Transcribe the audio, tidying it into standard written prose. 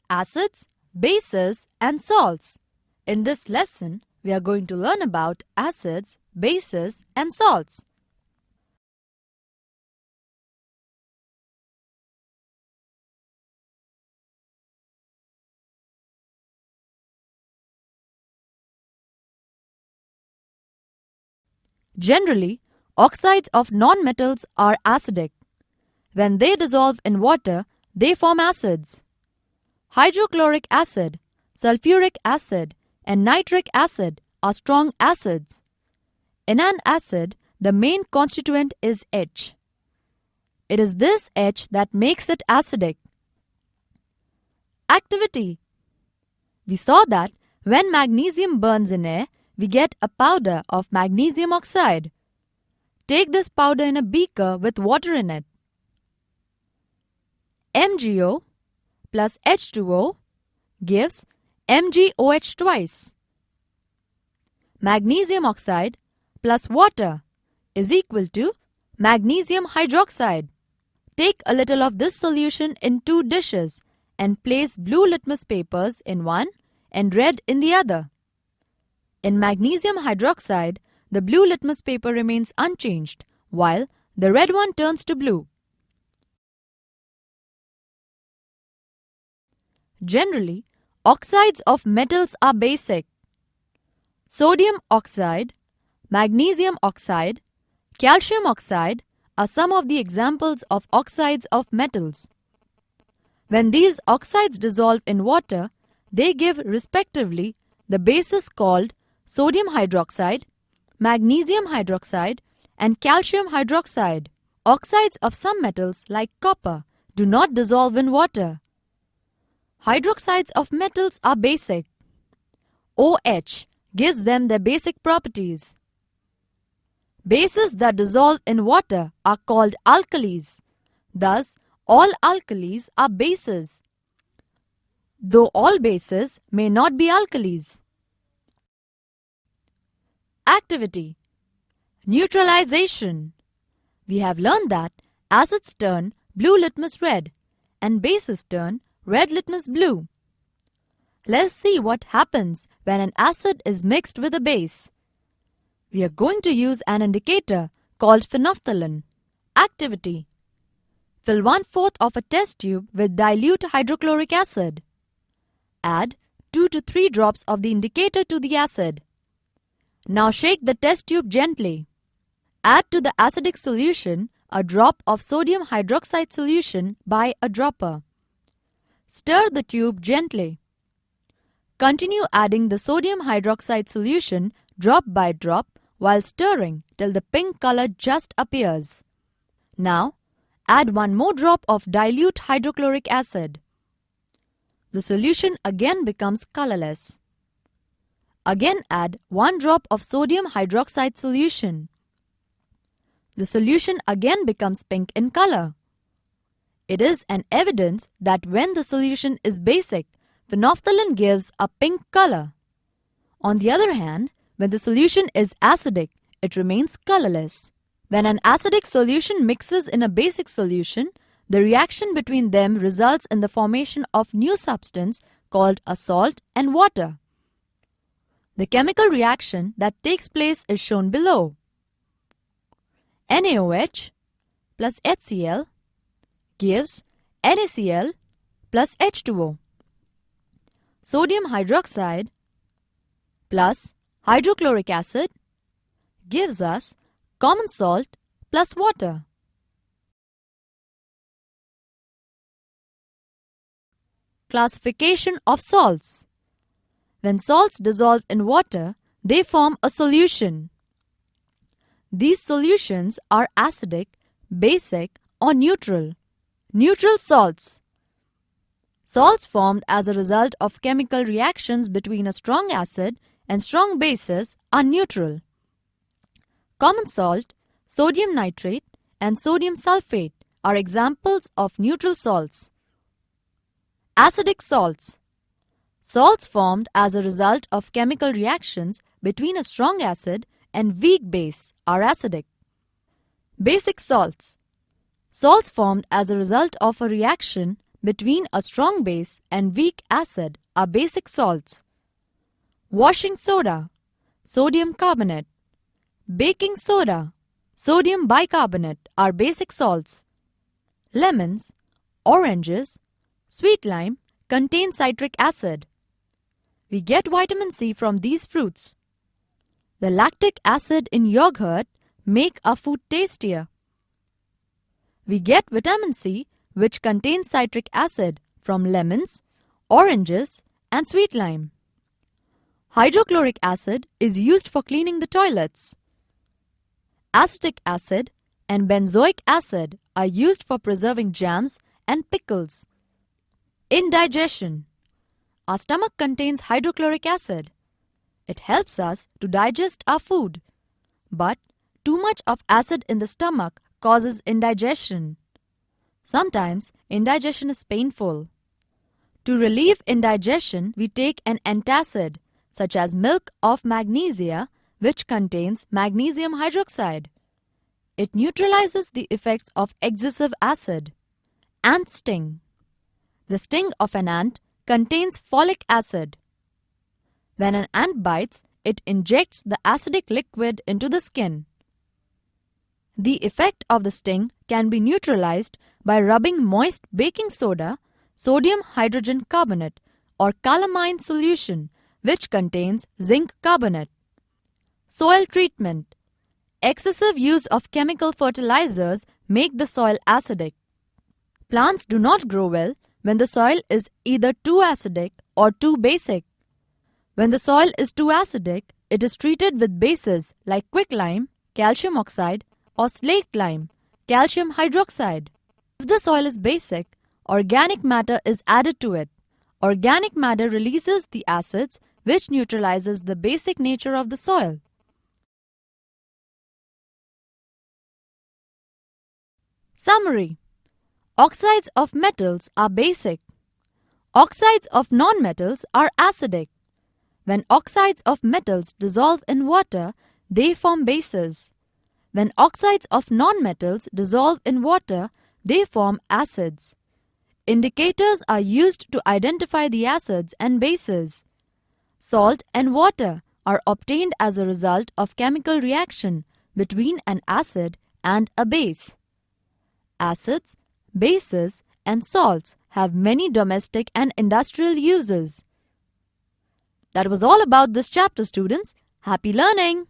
acids, bases, and salts. In this lesson, we are going to learn about acids, bases, and salts. Generally, oxides of nonmetals are acidic. When they dissolve in water, they form acids. Hydrochloric acid, sulfuric acid, and nitric acid are strong acids. In an acid, the main constituent is H. It is this H that makes it acidic. Activity. We saw that when magnesium burns in air, we get a powder of magnesium oxide. Take this powder in a beaker with water in it. MgO plus H2O gives MgOH twice. Magnesium oxide plus water is equal to magnesium hydroxide. Take a little of this solution in 2 dishes and place blue litmus papers in one and red in the other. In magnesium hydroxide, the blue litmus paper remains unchanged, while the red one turns to blue. Generally, oxides of metals are basic. Sodium oxide, magnesium oxide, calcium oxide are some of the examples of oxides of metals. When these oxides dissolve in water, they give respectively the bases called sodium hydroxide, magnesium hydroxide, and calcium hydroxide. Oxides of some metals like copper do not dissolve in water. Hydroxides of metals are basic. OH gives them their basic properties. Bases that dissolve in water are called alkalis. Thus, all alkalis are bases, though all bases may not be alkalis. Activity. Neutralization. We have learned that acids turn blue litmus red and bases turn red litmus blue. Let's see what happens when an acid is mixed with a base. We are going to use an indicator called phenolphthalein. Activity. Fill 1/4 of a test tube with dilute hydrochloric acid. Add 2 to 3 drops of the indicator to the acid. Now shake the test tube gently. Add to the acidic solution a drop of sodium hydroxide solution by a dropper. Stir the tube gently. Continue adding the sodium hydroxide solution drop by drop while stirring till the pink color just appears. Now, add 1 more drop of dilute hydrochloric acid. The solution again becomes colorless. Again add 1 drop of sodium hydroxide solution. The solution again becomes pink in color. It is an evidence that when the solution is basic, phenolphthalein gives a pink color. On the other hand, when the solution is acidic, it remains colorless. When an acidic solution mixes in a basic solution, the reaction between them results in the formation of new substance called a salt and water. The chemical reaction that takes place is shown below. NaOH plus HCl gives NaCl plus H2O. Sodium hydroxide plus hydrochloric acid gives us common salt plus water. Classification of salts. When salts dissolve in water, they form a solution. These solutions are acidic, basic, or neutral. Neutral salts. Salts formed as a result of chemical reactions between a strong acid and strong bases are neutral. Common salt, sodium nitrate, and sodium sulfate are examples of neutral salts. Acidic salts. Salts formed as a result of chemical reactions between a strong acid and weak base are acidic. Basic salts. Salts formed as a result of a reaction between a strong base and weak acid are basic salts. Washing soda, sodium carbonate. Baking soda, sodium bicarbonate are basic salts. Lemons, oranges, sweet lime contain citric acid. We get vitamin C from these fruits. The lactic acid in yogurt make our food tastier. We get vitamin C, which contains citric acid, from lemons, oranges, and sweet lime. Hydrochloric acid is used for cleaning the toilets. Acetic acid and benzoic acid are used for preserving jams and pickles. Indigestion. Our stomach contains hydrochloric acid. It helps us to digest our food. But too much of acid in the stomach causes indigestion. Sometimes indigestion is painful. To relieve indigestion, we take an antacid, such as milk of magnesia, which contains magnesium hydroxide. It neutralizes the effects of excessive acid. Ant sting. The sting of an ant contains folic acid. When an ant bites, it injects the acidic liquid into the skin. The effect of the sting can be neutralized by rubbing moist baking soda, sodium hydrogen carbonate, or calamine solution, which contains zinc carbonate. Soil treatment. Excessive use of chemical fertilizers make the soil acidic. Plants do not grow well when the soil is either too acidic or too basic. When the soil is too acidic, it is treated with bases like quicklime, calcium oxide, or slaked lime, calcium hydroxide. If the soil is basic, organic matter is added to it. Organic matter releases the acids, which neutralizes the basic nature of the soil. Summary. Oxides of metals are basic. Oxides of nonmetals are acidic. When oxides of metals dissolve in water, they form bases. When oxides of nonmetals dissolve in water, they form acids. Indicators are used to identify the acids and bases. Salt and water are obtained as a result of chemical reaction between an acid and a base. Acids, bases, and salts have many domestic and industrial uses. That was all about this chapter, students. Happy learning!